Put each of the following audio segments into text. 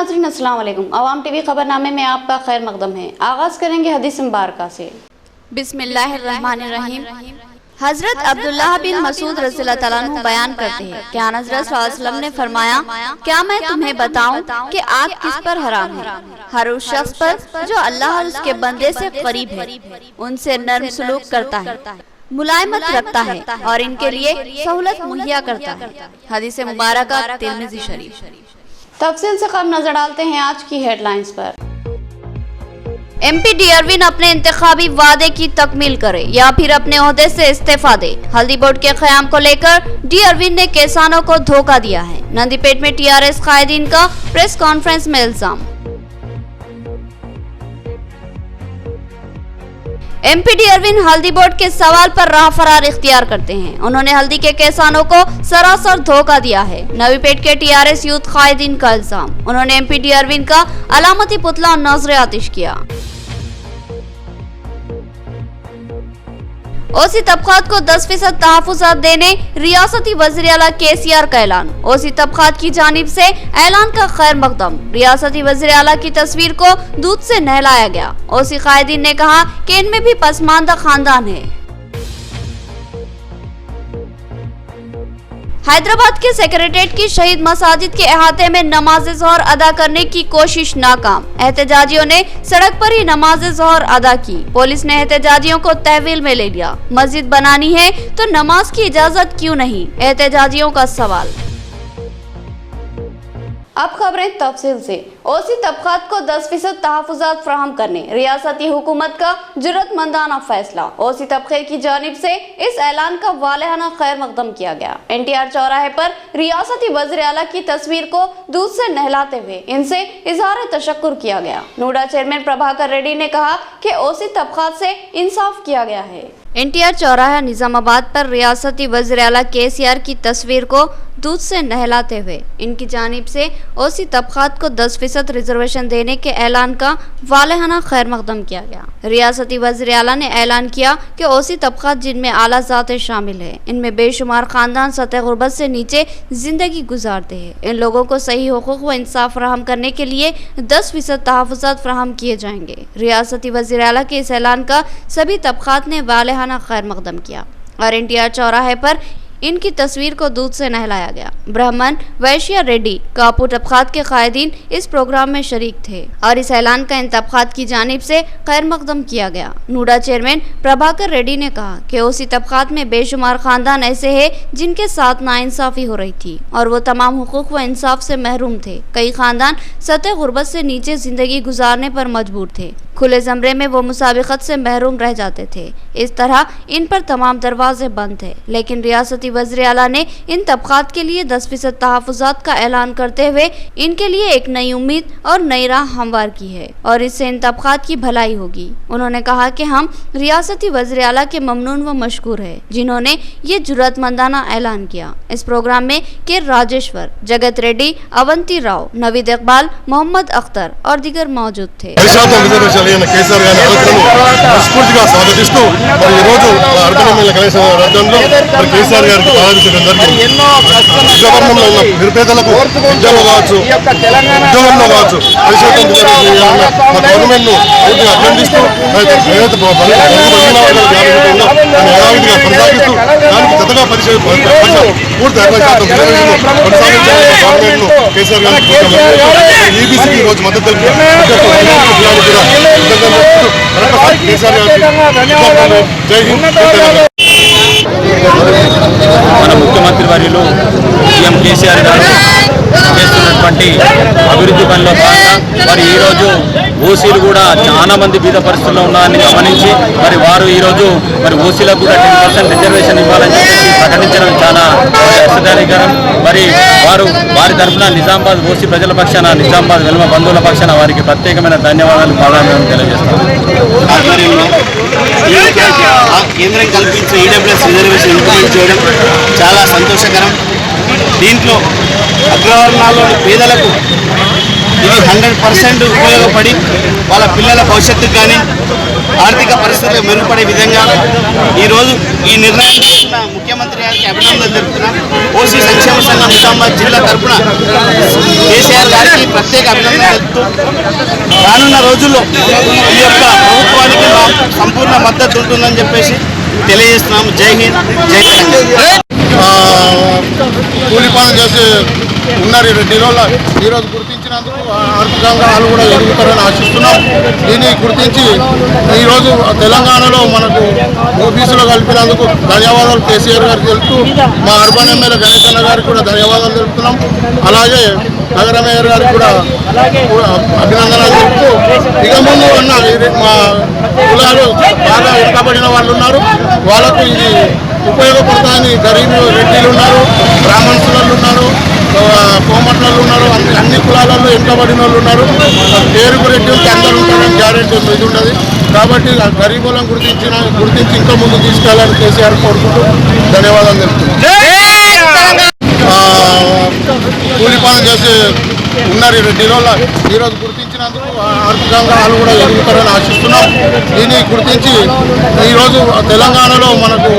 नाज़रीन अस्सलाम वालेकुम। अवाम टीवी खबरनामे में आपका खैर मकदम है। आगाज करेंगे हदीस मुबारका से। बिस्मिल्लाहिर्रहमानिर्रहीम। हजरत अब्दुल्लाह बिन मसूद रज़ियल्लाहु तआला अन्हु बयान करते हैं कि आन हज़रत सल्लल्लाहु अलैहि वसल्लम ने फरमाया, क्या मैं तुम्हें बताऊं कि आग किस पर हराम है? हर उस शख्स पर जो अल्लाह और उसके बंदे से करीब है, उनसे नर्म सलूक करता है, मुलायमत रखता है और इनके लिए सहूलत मुहैया करता है। हदीस मुबारका तिरमिज़ी शरीफ। तफसील से कब नजर डालते हैं आज की हेडलाइंस पर। MP डी अरविंद अपने इंतखाबी वादे की तकमील करे या फिर अपने ओहदे से इस्तीफा दे। हल्दी बोर्ड के क़याम को लेकर डी अरविंद ने किसानों को धोखा दिया है। नंदीपेट में TRS कायदीन का प्रेस कॉन्फ्रेंस में इल्जाम। MP डी अरविंद हल्दी बोर्ड के सवाल पर राह फरार इख्तियार करते हैं। उन्होंने हल्दी के किसानों को सरासर धोखा दिया है। नवीपेट के TRS यूथ कायदीन का इल्जाम। उन्होंने MP डी अरविंद का अलामती पुतला नजर आतिश किया। ओसी तबकात को 10% तहफ़्फ़ुज़ात देने रियासती वज़ीर आला KCR का ऐलान। ओसी तबकात की जानिब से ऐलान का खैर मकदम। रियासती वज़ीर आला की तस्वीर को दूध से नहलाया गया। ओसी कायदीन ने कहा कि इनमें भी पसमानदा खानदान है। हैदराबाद के सेक्रेटेरिएट की शहीद मसाजिद के अहाते में नमाज ज़ोहर अदा करने की कोशिश नाकाम। एहतजाजियों ने सड़क पर ही नमाज ज़ोहर अदा की। पुलिस ने एहतजाजियों को तहवील में ले लिया। मस्जिद बनानी है तो नमाज की इजाजत क्यों नहीं, एहतजाजियों का सवाल। अब खबरें तफसील से। ओसी तबकात को 10% तहफ़्फ़ुज़ात फराहम करने रियासती हुकूमत का जुर्रतमंदाना फैसला। ओसी तबके की जानिब से इस ऐलान का वालिहाना खैर मकदम किया गया। NTR चौराहे पर रियासती वज़ीर आला की तस्वीर को दूध से नहलाते हुए इनसे इजहार तशक्कुर किया गया। नूडा चेयरमैन प्रभाकर रेड्डी ने कहा कि ओसी तबकात से इंसाफ किया गया है। NTR चौराहा निजामाबाद पर रियासती वज़ीर आला KCR की तस्वीर को दूध से नहलाते हुए इनकी जानिब से ओसी तबकात को 10% रिजर्वेशन देने के ऐलान का वालिहाना खैर मकदम किया गया। रियासती वज़ीर आला ने ऐलान किया कि ओसी तबकात जिनमें आला ज़ातें शामिल है, इनमें बेशुमार खानदान सतह गुर्बत से नीचे जिंदगी गुजारते हैं। इन लोगों को सही हुकूक व इंसाफ फराहम करने के लिए 10% तहफ़्फ़ुज़ात फराहम किए जाएंगे। रियासती वज़ीर आला के इस ऐलान का सभी तबकात ने वालिहाना खैर मकदम किया और NTR चौराहे पर इनकी तस्वीर को दूध से नहलाया गया। ब्राह्मण, वैश्य, रेड्डी, कापू तबकात के कायदीन इस प्रोग्राम में शरीक थे और इस ऐलान का इन तबकात की जानिब से खैर मकदम किया गया। नूडा चेयरमैन प्रभाकर रेड्डी ने कहा कि ओसी तबकात में बेशुमार खानदान ऐसे हैं जिनके साथ नाइंसाफी हो रही थी और वो तमाम हुकूक व इंसाफ से महरूम थे। कई खानदान सतह गुर्बत से नीचे जिंदगी गुजारने पर मजबूर थे। खुले ज़मरे में वो मुसाबिकत से महरूम रह जाते थे। इस तरह इन पर तमाम दरवाजे बंद थे, लेकिन रियासती वज़ीर आला ने इन तबकात के लिए 10% तहफ़्फ़ुज़ात का ऐलान करते हुए इनके लिए एक नई उम्मीद और नई राह हमवार की है और इससे इन तबकात की भलाई होगी। उन्होंने कहा कि हम रियासती वज़ीर आला के ममनून व मशकूर है जिन्होंने ये जुर्रतमंदाना ऐलान किया। इस प्रोग्राम में के राजेश्वर, जगत रेड्डी, अवंती राव, नवीद इकबाल, मोहम्मद अख्तर और दीगर मौजूद थे। KCR గారి ఆలోచనను మనస్ఫూర్తిగా స్వాగతిస్తూ మరి ఈ రోజు అర్బన్ కనీస రాజ్యంలో మరి KCR గారికి ప్రారంభించడం జరిగింది. గవర్నమెంట్లో ఉన్న నిరుపేదలకు ఉద్యోగంలో కావచ్చు మా గవర్నమెంట్ ను పూర్తిగా అభినందిస్తూ ఏదైతే యథావిధిగా కొనసాగిస్తూ దానికి జతగా పూర్తి 60% కొనసాగించాలని గవర్నమెంట్ ను KCR గారికి EBCకి ఈ రోజు మద్దతు మన ముఖ్యమంత్రి వర్యులు సీఎం KCR గారు చేస్తున్నటువంటి అభివృద్ధి పనిలో భాగంగా మరి ఈరోజు ఓసీలు కూడా చాలా మంది బీద పరిస్థితుల్లో ఉన్నారని గమనించి మరి వారు ఈరోజు మరి ఓసీలకు కూడా 10% రిజర్వేషన్ ఇవ్వాలని చెప్పేసి ప్రకటించడం చాలా హర్షదాయకరం. మరి వారి తరఫున నిజామాబాద్ ఓసీ ప్రజల పక్షాన, నిజామాబాద్ వెలుమ బంధువుల పక్షాన వారికి ప్రత్యేకమైన ధన్యవాదాలు పాదాలను తెలియజేస్తాను. ఆధ్వర్యంలో కేంద్రం కల్పించే EWS రిజర్వేషన్ ఇంప్లిమెంట్ చేయడం చాలా సంతోషకరం. దీంట్లో అగ్రవర్ణాల్లోని పేదలకు ఇది 100% ఉపయోగపడి వాళ్ళ పిల్లల భవిష్యత్తుకు కానీ ఆర్థిక పరిస్థితులు మెరుగుపడే విధంగా ఈరోజు ఈ నిర్ణయం తీసుకున్న ముఖ్యమంత్రి ముఖ్యమంత్రి గారికి అభినందనలు తెలుపుతున్నాం. ఓసీ సంక్షేమ సంఘం నిజామాబాద్ జిల్లా తరఫున కేసీఆర్ గారికి ప్రత్యేక అభినందనలు తెలుపుతూ రానున్న రోజుల్లో ఈ యొక్క ప్రభుత్వానికి మా సంపూర్ణ మద్దతు ఉంటుందని చెప్పేసి తెలియజేస్తున్నాము. జై హింద్, జై తెలంగాణ. కూలి పనులు చేసి ఉన్నారు రెడ్డిలో ఈరోజు గుర్తించినందుకు ఆర్థికంగా వాళ్ళు కూడా ఎదుగుతారని ఆశిస్తున్నాం. దీన్ని గుర్తించి ఈరోజు తెలంగాణలో మనకు ఓబీసీలో కలిపినందుకు ధన్యవాదాలు కేసీఆర్ గారికి తెలుపుతూ మా అర్బన్ ఎమ్మెల్యే గణేష్ అన్న గారికి కూడా ధన్యవాదాలు తెలుపుతున్నాం. అలాగే నగర మేయర్ గారికి కూడా అభినందనలు తెలుపుతూ ఇక ముందు ఉన్న మా కులాలు బాగా వెనుకబడిన వాళ్ళు ఉన్నారు, వాళ్ళకు ఇది ఉపయోగపడతాయని గరీబ్ రెడ్డిలు ఉన్నారు, బ్రాహ్మణులు ఉన్నారు, కోమట్లలో ఉన్నారు, అన్ని కులాలలో వెనుకబడిన వాళ్ళు ఉన్నారు. పేరుకు రెడ్డికి అందరూ ఉంటారని గ్యారెంటీ ఇది ఉండదు. కాబట్టి గరీబులను గుర్తించి ఇంకా ముందు తీసుకెళ్లాలని కేసీఆర్ కోరుకుంటూ ధన్యవాదాలు తెలుపుతున్నాను. కూలి పనులు చేసి ఉన్నారు రెడ్డిలో ఈరోజు గుర్తించినందుకు ఆర్థికంగా వాళ్ళు కూడా ఎదుగుతారని ఆశిస్తున్నాం. దీన్ని గుర్తించి ఈరోజు తెలంగాణలో మనకు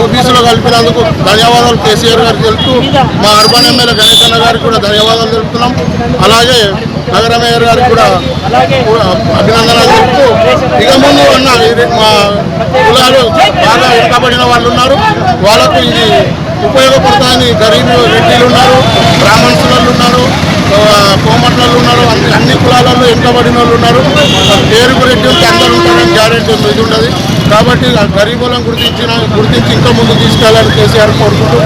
ఓబీసీలో కలిపినందుకు ధన్యవాదాలు కేసీఆర్ గారికి తెలుపుతూ మా అర్బన్ ఎమ్మెల్యే గణేష్ అన్న గారికి కూడా ధన్యవాదాలు తెలుపుతున్నాం. అలాగే నగర మేయర్ గారికి కూడా అభినందనలు తెలుపుతూ ఇక ముందు ఉన్న మా కులాలు బాగా వెనుకబడిన వాళ్ళు ఉన్నారు, వాళ్ళకు ఇది ఉపయోగపడతాయని గరీబ్ రెడ్డిలు ఉన్నారు, బ్రాహ్మణులు ఉన్నారు, కోమట్లలో ఉన్నారు, అన్ని కులాలలో వెనుకబడిన వాళ్ళు ఉన్నారు. పేరుకు రెడ్డికి అందరూ ఉంటారని గ్యారెంటీ ఇది ఉండదు. కాబట్టి గరీబులను గుర్తించి ఇంకా ముందు తీసుకెళ్లాలని కేసీఆర్ కోరుకుంటూ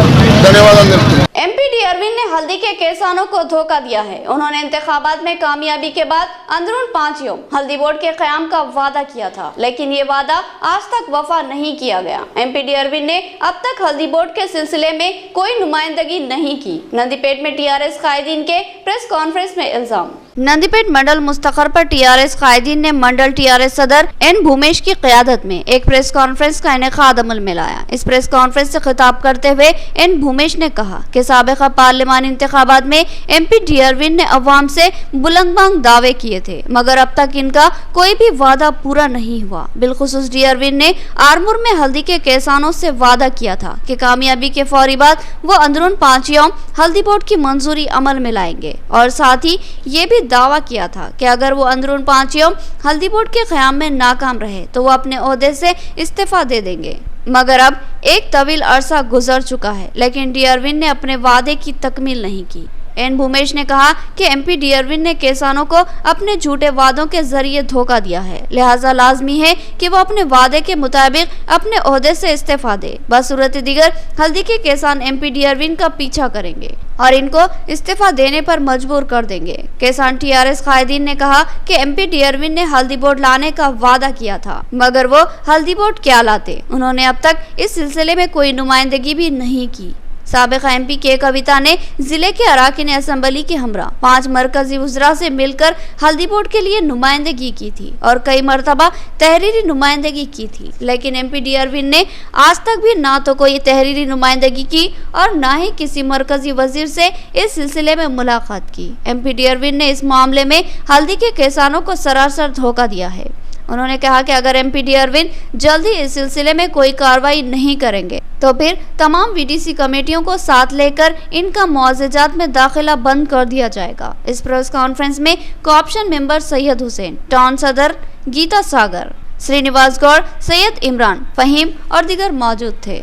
ధన్యవాదాలు తెలుపుతున్నాను. एमपी अरविंद ने हल्दी के किसानों को धोखा दिया है। उन्होंने इंतखाबात में कामयाबी के बाद अंदरून 5 यौम हल्दी बोर्ड के क़याम का वादा किया था, लेकिन ये वादा आज तक वफा नहीं किया गया। एमपी अरविंद ने अब तक हल्दी बोर्ड के सिलसिले में कोई नुमाइंदगी नहीं की। नंदीपेट में टीआरएस कायदीन के प्रेस कॉन्फ्रेंस में इल्जाम। नंदीपेट मंडल मुस्तखर पर टीआरएस कायदीन ने मंडल टीआरएस सदर एन भूमेश की क़यादत में एक प्रेस कॉन्फ्रेंस का इनेकाद अमल में लाया। इस प्रेस कॉन्फ्रेंस से खिताब करते हुए एन भूमेश ने कहा कि साबिक़ा पार्लिमानी इंतखाबात में एमपी अरविंद ने अवाम से बुलंदबांग दावे किए थे, मगर अब तक इनका कोई भी वादा पूरा नहीं हुआ। बिलखुसूस अरविंद ने आरमूर में हल्दी के किसानों से वादा किया था कि कामयाबी के फौरी बाद वो अंदरून 5 यौम हल्दी बोर्ड की मंजूरी अमल में लाएंगे, और साथ ही ये भी दावा किया था कि अगर वो अंदरून 5 यौम हल्दी बोर्ड के क़याम में नाकाम रहे तो वो अपने ओहदे से इस्तीफा दे देंगे। मगर अब एक तवील अरसा गुजर चुका है, लेकिन अरविंद ने अपने वादे की तकमील नहीं की। एन भूमेश ने कहा कि एमपी अरविंद ने किसानों को अपने झूठे वादों के जरिए धोखा दिया है, लिहाजा लाजमी है कि वो अपने वादे के मुताबिक अपने ओहदे से इस्तीफा दे। बसूरत दीगर हल्दी के किसान एमपी अरविंद का पीछा करेंगे और इनको इस्तीफा देने पर मजबूर कर देंगे। किसान टीआरएस कायदीन ने कहा कि एमपी अरविंद ने हल्दी बोर्ड लाने का वादा किया था, मगर वो हल्दी बोर्ड क्या लाते। उन्होंने अब तक इस सिलसिले में कोई नुमाइंदगी भी नहीं की। साबिक़ा एमपी के कविता ने जिले के अराकीन असेंबली के हमरा 5 मरकजी वज़रा से मिलकर हल्दी बोर्ड के लिए नुमाइंदगी की थी और कई मरतबा तहरीरी नुमाइंदगी की थी, लेकिन एमपी अरविंद ने आज तक भी ना तो कोई तहरीरी नुमाइंदगी की और ना ही किसी मरकजी वजीर से इस सिलसिले में मुलाकात की। एमपी अरविंद ने इस मामले में हल्दी के किसानों को सरासर धोखा दिया है। उन्होंने कहा कि अगर एमपी अरविंद जल्द ही इस सिलसिले में कोई कार्रवाई नहीं करेंगे तो फिर तमाम वीडीसी कमेटियों को साथ लेकर इनका मुआवजात में दाखिला बंद कर दिया जाएगा। इस प्रेस कॉन्फ्रेंस में co-option member Syed Hussain, town सदर गीता सागर, श्रीनिवास गौड़, सैयद इमरान, फहीम और दीगर मौजूद थे।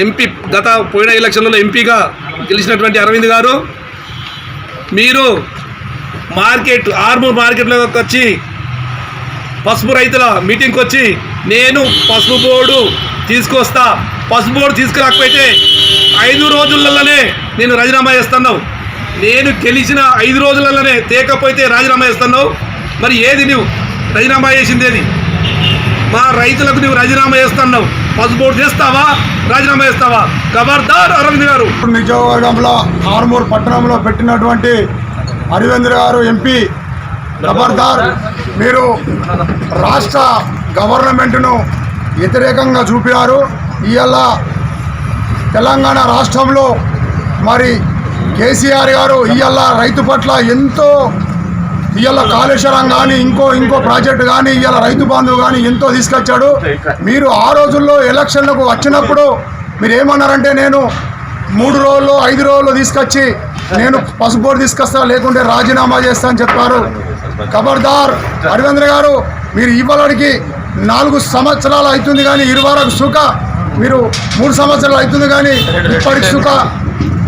ఎంపీ గత పోయిన ఎలక్షన్లలో ఎంపీగా గెలిచినటువంటి అరవింద్ గారు మీరు మార్కెట్ ఆర్మూర్ మార్కెట్లోకి వచ్చి పసుపు రైతుల మీటింగ్కి వచ్చి నేను పసుపు బోర్డు తీసుకొస్తా, పసుపు బోర్డు తీసుకురాకపోతే 5 రోజులలోనే నేను రాజీనామా చేస్తున్నావు, నేను గెలిచిన 5 రోజులలోనే తేకపోతే రాజీనామా చేస్తున్నావు, మరి ఏది నువ్వు రాజీనామా చేసింది ఏది? మా రైతులకు నువ్వు రాజీనామా చేస్తున్నావు, పసుపు బోర్డు చేస్తావా, రాజీనామా చేస్తావా? ఖబర్దార్ అరవింద్ గారు. నియోజకవర్గంలో ఆర్మూర్ పట్టణంలో పెట్టినటువంటి అరవింద్ గారు ఎంపీ, ఖబర్దార్ మీరు రాష్ట్ర గవర్నమెంట్ను వ్యతిరేకంగా చూపినారు. ఇవాళ తెలంగాణ రాష్ట్రంలో మరి కేసీఆర్ గారు ఇవాళ రైతు పట్ల ఎంతో ఇవాళ కాళేశ్వరం కానీ ఇంకో ప్రాజెక్టు కానీ ఇవాళ రైతు బంధువు కానీ ఎంతో తీసుకొచ్చాడు. మీరు ఆ రోజుల్లో ఎలక్షన్లకు వచ్చినప్పుడు మీరు ఏమన్నారంటే నేను 3 రోజుల్లో 5 రోజుల్లో తీసుకొచ్చి నేను పసుపు బోర్డు తీసుకొస్తా లేకుంటే రాజీనామా చేస్తా అని చెప్పారు. ఖబర్దార్ అరవింద్ర గారు, మీరు ఇవ్వడానికి 4 సంవత్సరాలు అవుతుంది కానీ ఇరువరకు సుఖ మీరు 3 సంవత్సరాలు అవుతుంది కానీ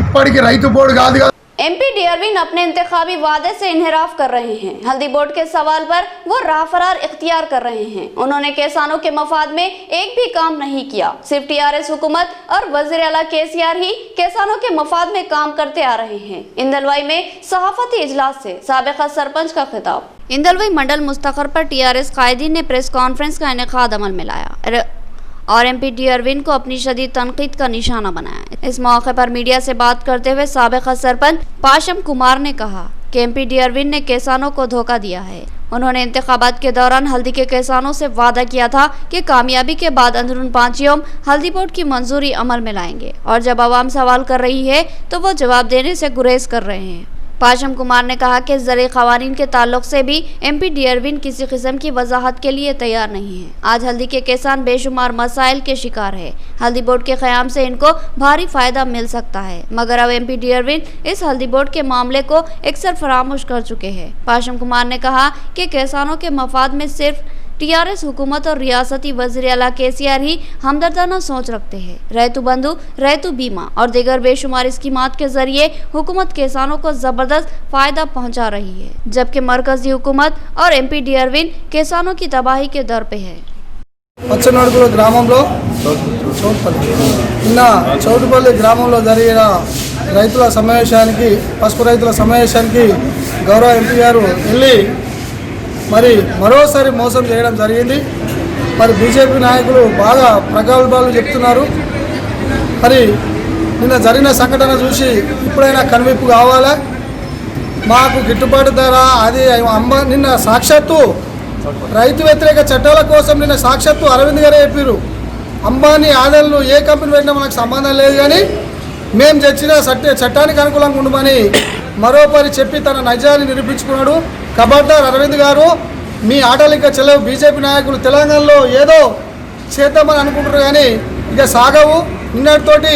ఇప్పటికి రైతు బోర్డు కాదు కదా. एमपी डीआरविन अपने इंतखाबी वादे से इन्हिराफ कर रहे हैं। हल्दी बोर्ड के सवाल पर वो राह फरार इख्तियार कर रहे हैं। उन्होंने किसानों के मफाद में एक भी काम नहीं किया। सिर्फ टीआरएस हुकूमत और वजीर आला केसीआर ही किसानों के मफाद में काम करते आ रहे हैं। इंदलवाई में सहाफती इजलास से साबिका सरपंच का खिताब। इंदलवाई मंडल मुस्तखर पर टीआरएस कायदीन ने प्रेस कॉन्फ्रेंस का इनेकाद अमल में लाया और एमपी डीआरविन को अपनी शदीद तनकीद का निशाना बनाया। इस मौके पर मीडिया से बात करते हुए साबिका सरपंच पाशम कुमार ने कहा कि एमपी डीआरविन ने किसानों को धोखा दिया है। उन्होंने इंतखाबात के दौरान हल्दी के किसानों से वादा किया था कि कामयाबी के बाद अंदरून 5 यौम हल्दी बोर्ड की मंजूरी अमल में लाएंगे और जब आवाम सवाल कर रही है तो वो जवाब देने से गुरेज कर रहे हैं। पाशम कुमार ने कहा कि ज़रिए क़वानीन के ताल्लुक से भी एमपी डीआरविन किसी किस्म की वजाहत के लिए तैयार नहीं है। आज हल्दी के किसान बेशुमार मसाइल के शिकार है। हल्दी बोर्ड के क़याम से इनको भारी फ़ायदा मिल सकता है, मगर अब एमपी डीआरविन इस हल्दी बोर्ड के मामले को अक्सर फरामोश कर चुके हैं। पाशम कुमार ने कहा कि किसानों के मफाद में सिर्फ टीआरएस हुकूमत और रियासती वज़ीर आला केसीआर ही हमदर्दाना सोच रखते हैं। रैतु बंधु, रैतु बीमा और दीगर बेशुमार स्कीमात के जरिए हुकूमत किसानों को ज़बरदस्त फ़ायदा पहुंचा रही है, जबकि मरकजी हुकूमत और एमपी डीआरविन किसानों की तबाही के दर पे है। పచ్చనడుగుల గ్రామంలో నిన్న చౌటుపల్లి గ్రామంలో జరిగిన రైతుల సమావేశానికి పసుపు రైతుల సమావేశానికి గౌరవ ఎంపీ గారు వెళ్ళి మరి మరోసారి మోసం చేయడం జరిగింది. మరి బీజేపీ నాయకులు బాగా ప్రగల్భాలు చెప్తున్నారు. మరి నిన్న జరిగిన సంఘటన చూసి ఇప్పుడైనా కనువిప్పు కావాలా, మాకు గిట్టుబాటు ధర అది నిన్న సాక్షాత్తు రైతు వ్యతిరేక చట్టాల కోసం నిన్న సాక్షాత్తు అరవింద్ గారే చెప్పారు. అంబానీ ఆదాలు ఏ కంపెనీ పెట్టినా మనకు సంబంధం లేదు, కానీ మేము తెచ్చిన చట్టానికి అనుకూలంగా ఉండమని మరోపరి చెప్పి తన నైజాన్ని నిరూపించుకున్నాడు. ఖబర్దార్ అరవింద్ గారు, మీ ఆటలు ఇక చెల్లవు. బీజేపీ నాయకులు తెలంగాణలో ఏదో చేద్దామని అనుకుంటారు కానీ ఇక సాగవు. నిన్నటితోటి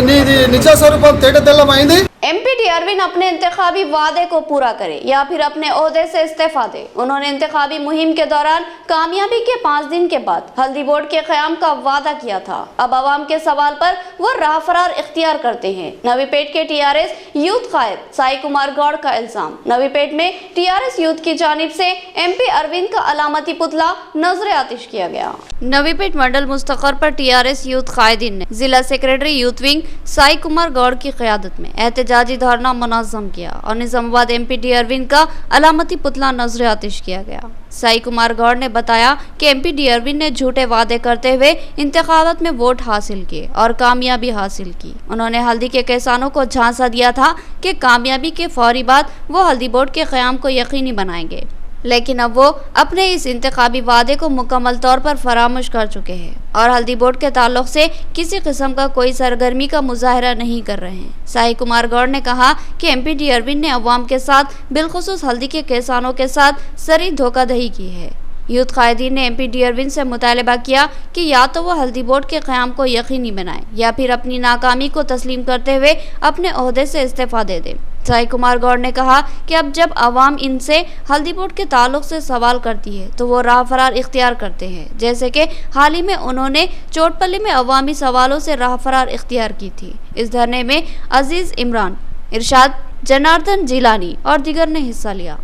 నీది నిజ స్వరూపం తేటతెల్లమైంది. एमपी डीआरविन अपने इंतखाबी वादे को पूरा करे या फिर अपने ओहदे से इस्तीफा दे। उन्होंने इंतखाबी मुहिम के दौरान कामयाबी के 5 दिन के बाद हल्दी बोर्ड के क़याम का वादा किया था। अब आवाम के सवाल पर वो राह फरार इख्तियार करते हैं। नवीपेट के टीआरएस यूथ कायद साई कुमार गौड़ का इल्जाम। नवीपेट में टीआरएस यूथ की जानिब से एमपी अरविंद का अलामती पुतला नजर आतिश किया गया। नवीपेट मंडल मुस्तखर पर टीआरएस यूथ कायदीन ने जिला secretary youth wing Sai Kumar Goud की क़यादत में एहतजाजी धरना मुनज़्ज़म किया और निज़ामाबाद एमपी डीआरविन का अलामती पुतला नजर आतिश किया गया। साई कुमार गौड़ ने बताया कि एमपी डीआरविन ने झूठे वादे करते हुए इंतखाबात में वोट हासिल किए और कामयाबी हासिल की। उन्होंने हल्दी के किसानों को झांसा दिया था कि कामयाबी के फौरी बाद वो हल्दी बोर्ड के क़याम को यकीनी बनाएंगे, लेकिन अब वो अपने इस इंतखाबी वादे को मुकम्मल तौर पर फरामोश कर चुके हैं और हल्दी बोर्ड के ताल्लुक से किसी किस्म का कोई सरगर्मी का मुजाहरा नहीं कर रहे हैं। साई कुमार गौड़ ने कहा कि एमपी डीआरविन ने अवाम के साथ बिलखुसूस हल्दी के किसानों के साथ सरी धोखाधड़ी की है। यूथ कायदीन ने एमपी डीआरविन से मुतालबा किया कि या तो वो हल्दी बोर्ड के क़याम को यकीनी बनाए या फिर अपनी नाकामी को तस्लीम करते हुए अपने ओहदे से इस्तीफा दे दें। साई कुमार गौड़ ने कहा कि अब जब आवाम इनसे हल्दी बोर्ड के ताल्लुक से सवाल करती है तो वो राह फरार इख्तियार करते हैं, जैसे कि हाल ही में उन्होंने चोटपल्ली में अवामी सवालों से राह फरार इख्तियार की थी। इस धरने में अजीज इमरान, इरशाद, जनार्दन जिलानी और दीगर ने हिस्सा लिया।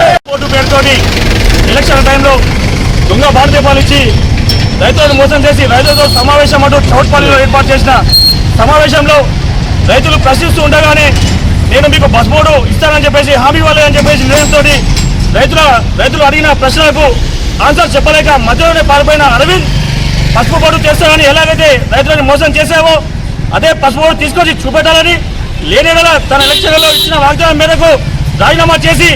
దొంగ భారతీయాలు ఇచ్చి రైతులను మోసం చేసి రైతులతో సమావేశం అంటూ చౌట్పల్లిలో ఏర్పాటు చేసిన సమావేశంలో రైతులు ప్రశ్నిస్తూ ఉండగానే నేను మీకు బస్ బోర్డు ఇస్తానని చెప్పేసి హామీ ఇవ్వాలని చెప్పేసి నిర్ణయంతో రైతులు అడిగిన ప్రశ్నలకు ఆన్సర్ చెప్పలేక మధ్యలోనే పారిపోయిన అరవింద్ పసుపు బోర్డు చేస్తానని ఎలాగైతే రైతులను మోసం చేశావో అదే పసుపు బోర్డు తీసుకొచ్చి చూపెట్టాలని లేని తన ఎలక్షన్లలో ఇచ్చిన వాగ్దానం మేరకు రాజీనామా చేసి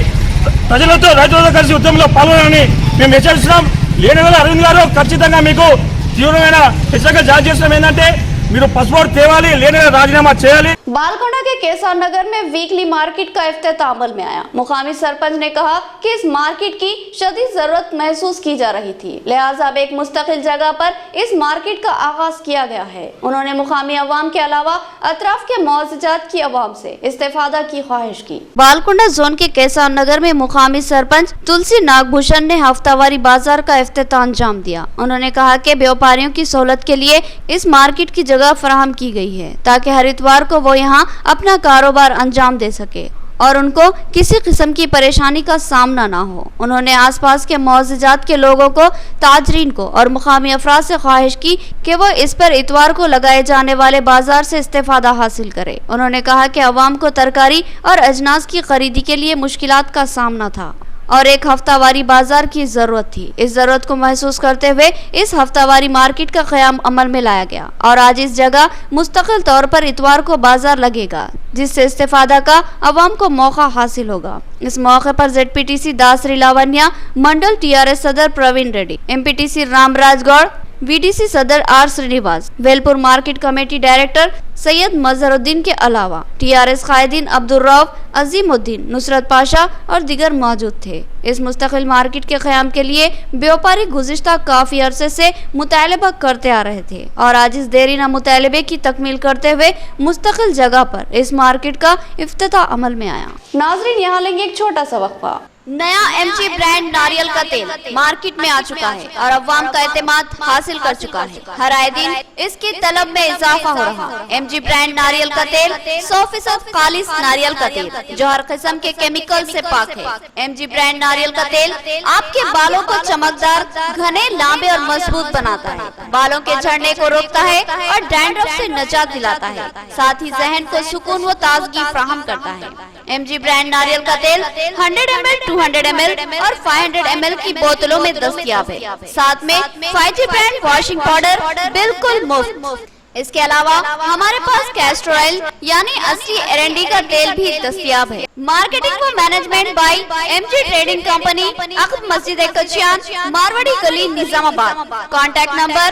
ప్రజలతో రైతులతో కలిసి ఉద్యమంలో పాల్గొనాలని మేము హెచ్చరిస్తున్నాం. లేని అరవింద్ గారు ఖచ్చితంగా మీకు తీవ్రమైన హెచ్చరిక జారీ చేస్తున్నాం. ఏంటంటే మీరు పసుపు బోర్డు తేవాలి, లేని రాజీనామా చేయాలి. बालकोंडा के केसर नगर में वीकली मार्केट का इफ्तिताह अमल में आया। मुकामी सरपंच ने कहा कि इस मार्केट की शदीद जरूरत महसूस की जा रही थी, लिहाजा अब एक मुस्तकिल जगह पर इस मार्केट का आगाज किया गया है। उन्होंने मुकामी अवाम के अलावा अतराफ के मुआवजात की अवाम से इस्तेफादा की ख्वाहिश की। बालकोंडा जोन के केसर नगर में मुकामी सरपंच तुलसी नागभूषण ने हफ्तावारी बाजार का इफ्तिताह अंजाम दिया। उन्होंने कहा कि व्यापारियों की सहूलत के लिए इस मार्केट की जगह फराहम की गई है ताकि हर इतवार को वो यहाँ अपना कारोबार अंजाम दे सके और उनको किसी किस्म की परेशानी का सामना ना हो। उन्होंने आसपास के मुआवजात के लोगों को, ताजरीन को और मुकामी अफराद से ख्वाहिश की कि वो इस पर इतवार को लगाए जाने वाले बाजार से इस्तेफादा हासिल करे। उन्होंने कहा कि अवाम को तरकारी और अजनास की खरीदी के लिए मुश्किलात का सामना था और एक हफ्तावारी बाजार की जरूरत थी। इस जरूरत को महसूस करते हुए इस हफ्तावारी मार्केट का क़याम अमल में लाया गया और आज इस जगह मुस्तकिल तौर पर इतवार को बाजार लगेगा, जिससे इस्तेफादा का अवाम को मौका हासिल होगा। इस मौके पर ZPTC दासरी लावण्या, मंडल TRS सदर प्रवीण रेड्डी, MPTC रामराज गौड़, VDC सदर R Srinivas, Velpur market committee director Syed Mazharuddin के अलावा TRS कायदीन अब्दुल रऊफ, अजीमुद्दीन, नुसरत पाशा और दिगर मौजूद थे। इस मुस्तकिल मार्केट के क़याम के लिए व्यापारी गुज़िश्ता काफ़ी अरसे से मुतालबा करते आ रहे थे और आज इस देरीना मुतालबे की तकमील करते हुए मुस्तकिल जगह पर इस मार्केट का इफ्तिताह अमल में आया। नाज़रीन, यहाँ लेंगे एक छोटा सा वक्फा। नया MG ब्रांड नारियल का तेल मार्केट में आ चुका है और अवाम का एतमाद हासिल कर चुका है। हर आए दिन इसकी तलब में इजाफा हो रहा है। MG ब्रांड नारियल का तेल 100% खालिस नारियल का तेल जो हर किस्म के केमिकल से पाक है। MG ब्रांड नारियल का तेल आपके बालों को चमकदार, घने, लंबे और मजबूत बनाता है, बालों के झड़ने को रोकता है और डैंड्रफ से निजात दिलाता है, साथ ही जहन को सुकून व ताजगी फराहम करता है। MG ब्रांड नारियल का तेल 100 ml, 200 ml और 500 ml की बोतलों में दस्तयाब है। साथ में 5G ब्रांड वॉशिंग पाउडर बिल्कुल मुफ्त। इसके अलावा हमारे पास कैस्टर ऑयल यानी असली एरंडी का तेल भी दस्तयाब है। मार्केटिंग व management by MG trading company, अक़ब मस्जिद कचियान, मारवाड़ी गली, निजामाबाद। Contact number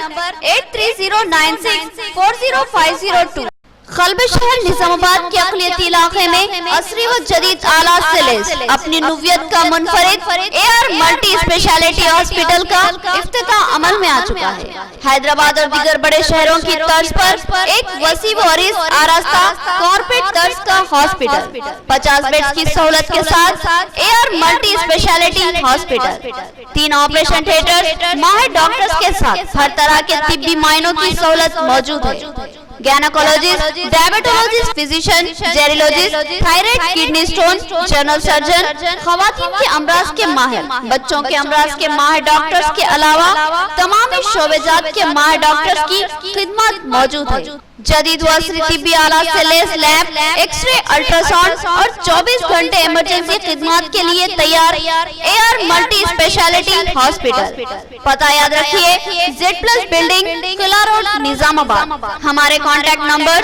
8309640502। क़ल्ब शहर निजामाबाद के अक़लियती इलाके में असरी व जदीद आलात से लैस अपनी नुवियत का मुनफरिद AR मल्टी स्पेशलिटी हॉस्पिटल का इफ्तिताह अमल में आ चुका है। हैदराबाद और दीगर बड़े शहरों की तर्ज पर एक वसी व अरीज़ आरास्ता कॉर्पोरेट तर्ज का हॉस्पिटल, 50 बेड्स की सहूलत के साथ AR multi speciality hospital, 3 operation theatre, माहिर डॉक्टर्स के साथ हर तरह के तिब्बी मायनों की सहूलत मौजूद है। Gynaecologist, diabetologist, physician, gerontologist, thyroid, kidney stone, general surgeon, खवातीन के अमराज के माहिर, बच्चों के अमराज के माहिर डॉक्टर्स के अलावा तमाम शोबेजात के माहिर डॉक्टर्स की खिदमत मौजूद है। जदीद व असरी तिब्बी आलात से लैस लैब, एक्सरे, अल्ट्रासाउंड और 24 घंटे इमरजेंसी खिदमत के लिए तैयार AR मल्टी स्पेशलिटी हॉस्पिटल। पता याद रखिए, Z+ बिल्डिंग, किला रोड, निजामाबाद। हमारे कॉन्टैक्ट नंबर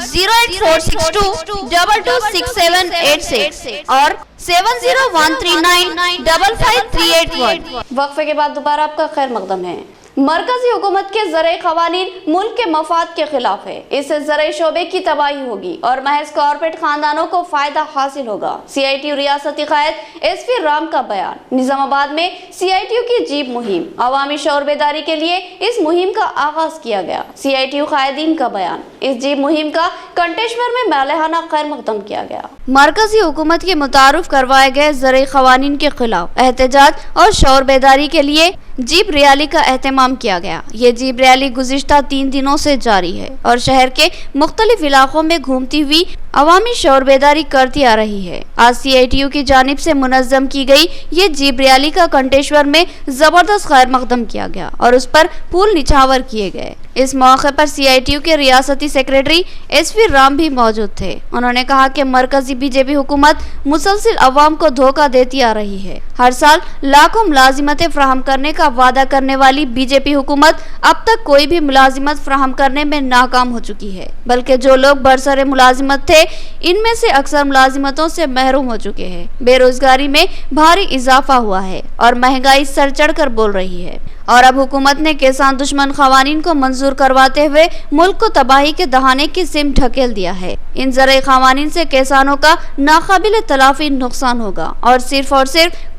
08462 226786 और 7013955381। वक्फे के बाद दोबारा आपका खैर मकदम है। मरकजी हुकूमत के ज़राई क़वानीन मुल्क के मफाद के खिलाफ है। इससे ज़राई शोबे की तबाही होगी और महज कॉर्पोरेट खानदानों को फ़ायदा हासिल होगा। CITU रियासती क़ायद SV राम का बयान। निज़ामाबाद में CITU की जीप मुहिम, अवामी शऊर बेदारी के लिए इस मुहिम का आगाज़ किया गया। CITU क़ायदीन का बयान। इस जीप मुहिम का कंटेश्वर में मालहाना खैर मकदम किया गया। मरकजी हुकूमत के मुतारुफ करवाए गए ज़राई क़वानीन के खिलाफ एहतजाज और शऊर बेदारी के लिए जीप रैली का एहतमाम किया गया। ये जीप रैली गुज़िश्ता 3 दिनों से जारी है और शहर के मुख्तलिफ इलाकों में घूमती हुई अवामी शऊर बेदारी करती आ रही है। आज CITU की जानिब से मुनज़्ज़म की गई ये जीप रैली का कंटेश्वर में जबरदस्त खैर मकदम किया गया और उस पर फूल निछावर किए गए। इस मौके पर CITU के रियासती सेक्रेटरी SV राम भी मौजूद थे। उन्होंने कहा कि मरकजी BJP हुकूमत मुसलसिल अवाम को धोखा देती आ रही है। हर साल लाखों मुलाजिमतें फराहम करने का वादा करने वाली BJP हुकूमत अब तक कोई भी मुलाजिमत फराहम करने में नाकाम हो चुकी है, बल्कि जो लोग बरसरे मुलाजिमत थे हुए इनमें से अक्सर मुलाजिमतों से महरूम हो चुके हैं। बेरोजगारी में भारी इजाफा हुआ है और महंगाई सर चढ़कर बोल रही है और अब हुकूमत ने किसान दुश्मन कवानीन को मंजूर करवाते हुए मुल्क को तबाही के दहाने की सिम ढकेल दिया है। इन ज़राई कवानीन से किसानों का नाकाबिल तलाफी नुकसान होगा और सिर्फ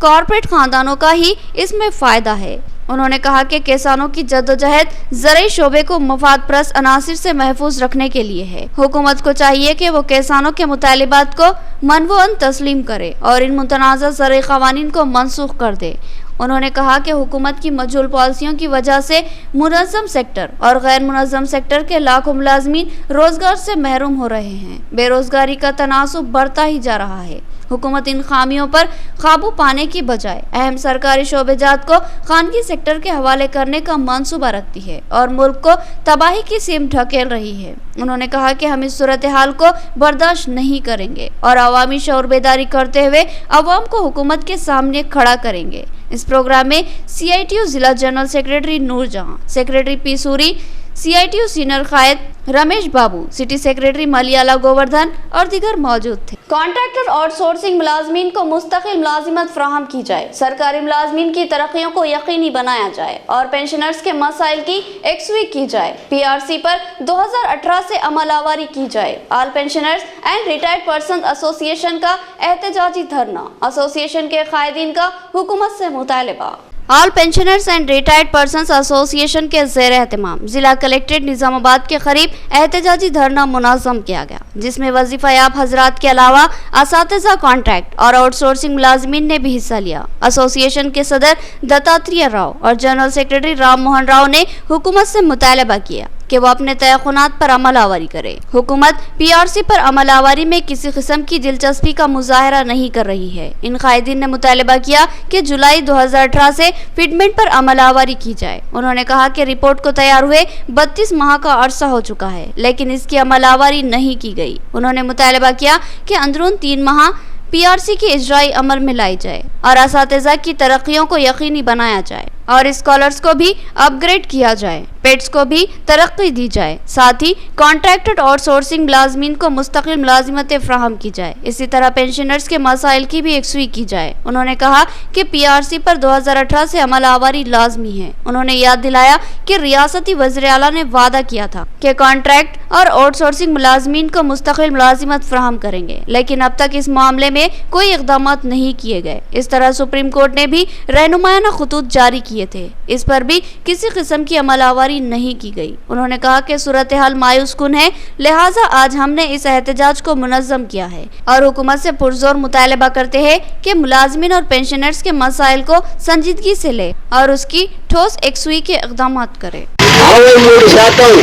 कॉर्पोरेट खानदानों का ही इसमें फायदा है। उन्होंने कहा कि किसानों की जद्दोजहद ज़राई शोबे को मफाद परस्त अनासिर से महफूज रखने के लिए है। हुकूमत को चाहिए कि वो किसानों के मुतालिबात को मनवोअन तस्लीम करे और इन मुतनाज़ा ज़राई कवानीन को मनसूख कर दे। उन्होंने कहा कि हुकूमत की मजहूल पॉलिसियों की वजह से मुनज़्ज़म सेक्टर और गैर मुनज़्ज़म सेक्टर के लाखों मुलाजमीन रोजगार से महरूम हो रहे हैं। बेरोजगारी का तनासुब बढ़ता ही जा रहा है। हुकूमत इन खामियों पर काबू पाने की बजाय अहम सरकारी शोबेजात को खानगी सेक्टर के हवाले करने का मंसूबा रखती है और मुल्क को तबाही की सिम ढकेल रही है। उन्होंने कहा कि हम इस सूरत हाल को बर्दाश्त नहीं करेंगे और अवामी शऊर बेदारी करते हुए अवाम को हुकूमत के सामने खड़ा करेंगे। इस प्रोग्राम में CITU जिला general secretary Noor Jahan, secretary P Suri, CITU senior कायद रमेश बाबू, सिटी सेक्रेटरी मलियाला गोवर्धन और दीगर मौजूद थे। कॉन्ट्रैक्टर आउटसोर्सिंग मुलाजमीन को मुस्तकिल मुलाजिमत फराहम की जाए, सरकारी मुलाजमीन की तरक्कियों को यकीनी बनाया जाए और पेंशनर्स के मसाइल की यकसुई की जाए। PRC पर 2018 से अमल आवारी की जाए। All pensioners and retired person association का एहतजाजी धरना, एसोसिएशन के कायदीन का हुकूमत से मुतालबा। All pensioners and retired persons association के ज़ेर एहतमाम जिला कलेक्ट्रेट निजामाबाद के करीब एहतजाजी धरना मुनज़्ज़म किया गया, जिसमें वजीफा याब हजरात के अलावा असातिज़ा, कॉन्ट्रैक्ट और आउटसोर्सिंग मुलाजमीन ने भी हिस्सा लिया। एसोसिएशन के सदर दत्तात्रेय राव और जनरल सेक्रेटरी राम मोहन राव ने हुकूमत से मुतालबा किया कि वो अपने तयक़ुनात पर अमल आवारी करे। हुकूमत PRC पर अमल आवारी में किसी किस्म की दिलचस्पी का मुजाहरा नहीं कर रही है। इन कायदीन ने मुतालबा किया कि जुलाई 2018 से फिटमेंट पर अमल आवारी की जाए। उन्होंने कहा कि रिपोर्ट को तैयार हुए 32 माह का अरसा हो चुका है, लेकिन इसकी अमल आवारी नहीं की गई। उन्होंने मुतालबा किया कि अंदरून 3 माह PRC की इजराई अमल में लाई जाए और असातिज़ा की तरक्कियों को यकीनी बनाया जाए और स्कॉलर्स को भी अपग्रेड किया जाए, पेट्स को भी तरक्की दी जाए। साथ ही कॉन्ट्रैक्टेड आउटसोर्सिंग मुलाजमीन को मुस्तकिल मुलाजिमतें फ्राहम की जाए। इसी तरह पेंशनर्स के मसाइल की भी यकसुई की जाए। उन्होंने कहा कि PRC पर 2018 से अमल आवारी लाजमी है। उन्होंने याद दिलाया कि रियासती वज़ीर आला ने वादा किया था कि कॉन्ट्रैक्ट और आउटसोर्सिंग मुलाजमीन को मुस्तकिल मुलाजिमत फ्राहम करेंगे, लेकिन अब तक इस मामले में कोई इक़दामात नहीं किए गए। इस तरह सुप्रीम कोर्ट ने भी रहनुमायाना खतूत जारी किए थे, इस पर भी किसी किस्म की अमल आवारी नहीं की गई। उन्होंने कहा कि सूरत हाल मायूस कुन है, लिहाजा आज हमने इस एहतजाज को मुनज़्ज़म किया है और हुकूमत से पुरजोर मुतालबा करते हैं कि मुलाजमीन और पेंशनर्स के मसाइल को संजीदगी से ले और उसकी ठोस यकसुई के इक़दामात करे। 63%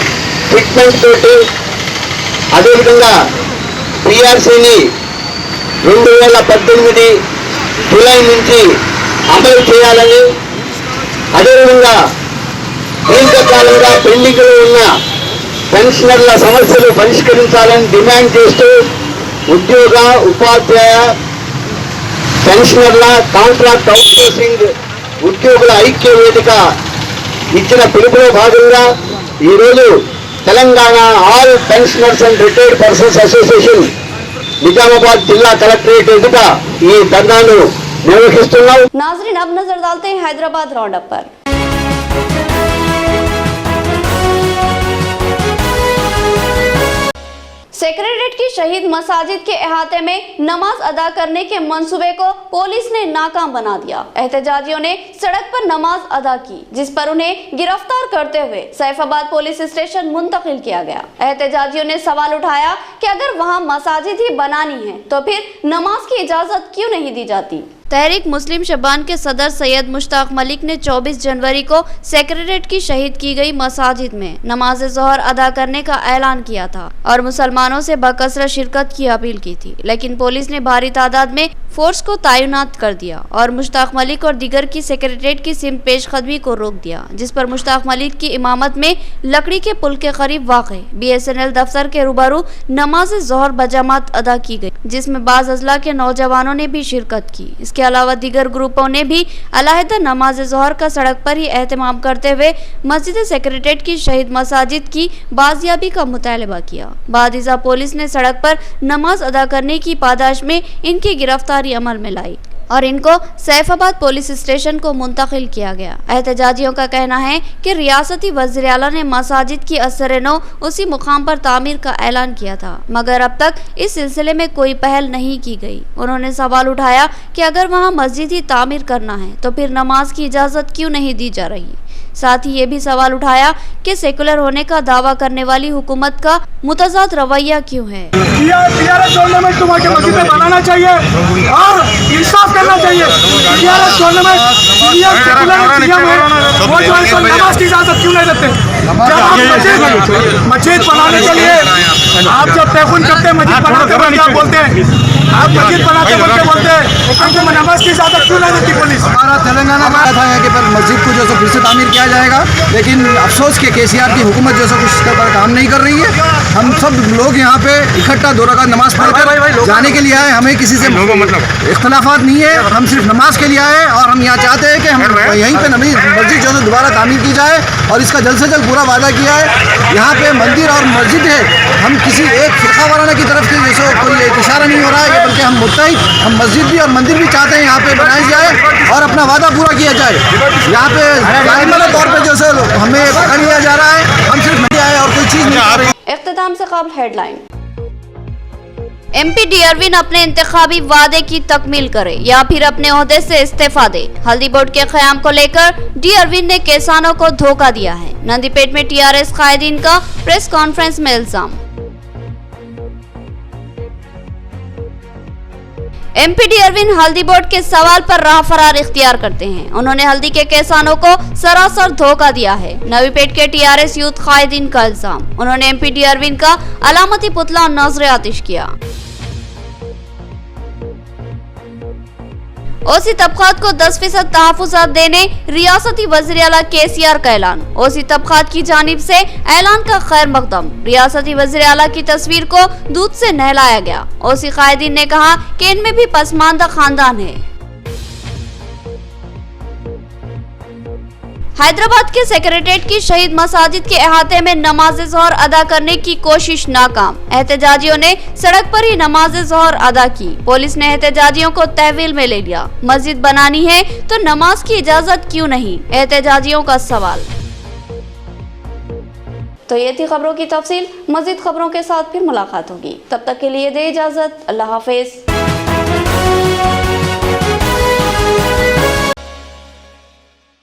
ఫిట్మెంట్ తోటి అదేవిధంగా PRCని 2018 జూలై నుంచి అమలు చేయాలని, అదేవిధంగా దీర్ఘకాలంగా పెండింగ్లో ఉన్న పెన్షనర్ల సమస్యలు పరిష్కరించాలని డిమాండ్ చేస్తూ ఉద్యోగ, ఉపాధ్యాయ, పెన్షనర్ల, కాంట్రాక్ట్ అవుట్సోర్సింగ్ ఉద్యోగుల ఐక్య వేదిక ఇచ్చిన పిలుపులో భాగంగా ఈరోజు Telangana all pensioners and retired persons association Nizamabad జిల్లా కలెక్టరేట్ ఎదుట ఈ ధర్నాను నిర్వహిస్తున్నాం। नाज़रीन, अब नजर डालते हैं हैदराबाद राउंड अप पर। सेक्रेटरीट की शहीद मसाजिद के अहाते में नमाज अदा करने के मंसूबे को पुलिस ने नाकाम बना दिया। एहतजाजियों ने सड़क पर नमाज अदा की, जिस पर उन्हें गिरफ्तार करते हुए सैफाबाद पुलिस स्टेशन मुंतकिल किया गया। एहतजाजियों ने सवाल उठाया कि अगर वहां मसाजिद ही बनानी है तो फिर नमाज की इजाजत क्यों नहीं दी जाती। तहरीक मुस्लिम शबान के सदर सैयद मुश्ताक मलिक ने 24 जनवरी को सेक्रेटरीट की शहीद की गई मसाजिद में नमाज ज़ोहर अदा करने का ऐलान किया था और मुसलमानों से बकसरत शिरकत की अपील की थी, लेकिन पुलिस ने भारी तादाद में फोर्स को तैनात कर दिया और मुश्ताक मलिक और दीगर की सेक्रेटरीट की सिम पेशकदमी को रोक दिया, जिस पर मुश्ताक मलिक की इमामत में लकड़ी के पुल के करीब वाक़ BSNL दफ्तर के रूबरू नमाज ज़ोहर बजामात अदा की गई, जिसमें बाज़ अजला के नौजवानों ने भी शिरकत की। इसके के अलावा दीगर ग्रुपों ने भी अलहदा नमाज ज़ोहर का सड़क पर ही एहतमाम करते हुए मस्जिद सेक्रेटेरिएट की शहीद मसाजिद की बाजियाबी का मुतालबा किया। बादिजा पुलिस ने सड़क पर नमाज अदा करने की पादाश में इनकी गिरफ्तारी अमल में लाई और इनको सैफाबाद पुलिस स्टेशन को मुंतकिल किया गया। एहतजाजियों का कहना है कि रियासती वज़ीर आला ने मसाजिद की असर-ए-नौ उसी मुकाम पर तामीर का ऐलान किया था, मगर अब तक इस सिलसिले में कोई पहल नहीं की गई। उन्होंने सवाल उठाया कि अगर वहां मस्जिद ही तामीर करना है तो फिर नमाज की इजाज़त क्यों नहीं दी जा रही। साथ ही ये भी सवाल उठाया कि सेकुलर होने का दावा करने वाली हुकूमत का मुतज़ाद रवैया क्यों है। टूर्नामेंट तुम्हारे मस्जिद में बनाना चाहिए और इंसाफ करना चाहिए। नमाज की इजाजत क्यों नहीं देते? मस्जिद बनाने के लिए आप जब तयखुन करते हैं मस्जिद बनाते क्या बोलते हैं? आप मस्जिद बनाते बोलते हैं नमाज की इजाजत क्यों नहीं देती पुलिस? हमारा तेलंगाना में आया था कि पर मस्जिद को जो फिर से तामीर किया जाएगा, लेकिन अफसोस के केसीआर की हुकूमत जो कुछ इसके पर काम नहीं कर रही है। हम सब लोग यहाँ पे इकट्ठा 2 रकात नमाज पढ़कर जाने के लिए आए। हमें किसी से इख्तलाफात नहीं है, हम सिर्फ नमाज के लिए आए और हम यहाँ चाहते हैं कि हम यहीं पे मस्जिद जो है दोबारा तामीर की जाए और इसका जल्द से जल्द पूरा वादा किया है। यहाँ पे मंदिर और मस्जिद है, हम किसी एक फिरका वाराना की तरफ से जैसे कोई इशारा नहीं हो रहा है, बल्कि हम मुत्तहिद हम मस्जिद भी और मंदिर भी चाहते हैं यहाँ पे बनाई जाए और अपना वादा पूरा किया जाए। यहाँ पे जालिमाना तौर पे जो हमें पकड़ लिया जा रहा है, हम सिर्फ नहीं आए और कोई चीज़ नहीं कर रहे। इख्तिताम से कबल हेडलाइन। MP डी अरविंद अपने इंतखाबी वादे की तकमील करे या फिर अपने ओहदे से इस्तीफा दे। हल्दी बोर्ड के क़याम को लेकर डी अरविंद ने किसानों को धोखा दिया है। नंदीपेट में TRS कायदीन का प्रेस कॉन्फ्रेंस में इल्जाम। MP डी अरविंद हल्दी बोर्ड के सवाल पर राह फरार इख्तियार करते हैं। उन्होंने हल्दी के किसानों को सरासर धोखा दिया है। नवीपेट के TRS यूथ कायदीन का इल्जाम। उन्होंने MP डी अरविंद का अलामती पुतला नजर आतिश किया। ओसी तबकात को 10% तहफ़्फ़ुज़ात देने रियासती वज़ीर आला KCR का ऐलान। ओसी तबकात की जानिब से ऐलान का खैर मकदम। रियासती वज़ीर आला की तस्वीर को दूध से नहलाया गया। ओसी कायदीन ने कहा कि इनमें भी पसमानदा खानदान है। हैदराबाद के सेक्रेटेरिएट की शहीद मसाजिद के अहाते में नमाज ज़ोहर अदा करने की कोशिश नाकाम। एहतजाजियों ने सड़क पर ही नमाज ज़ोहर अदा की। पुलिस ने एहतजाजियों को तहवील में ले लिया। मस्जिद बनानी है तो नमाज की इजाजत क्यों नहीं, एहतजाजियों का सवाल। तो ये थी खबरों की तफसील। मज़ीद खबरों के साथ फिर मुलाकात होगी, तब तक के लिए दे इजाजत। अल्लाह हाफिज।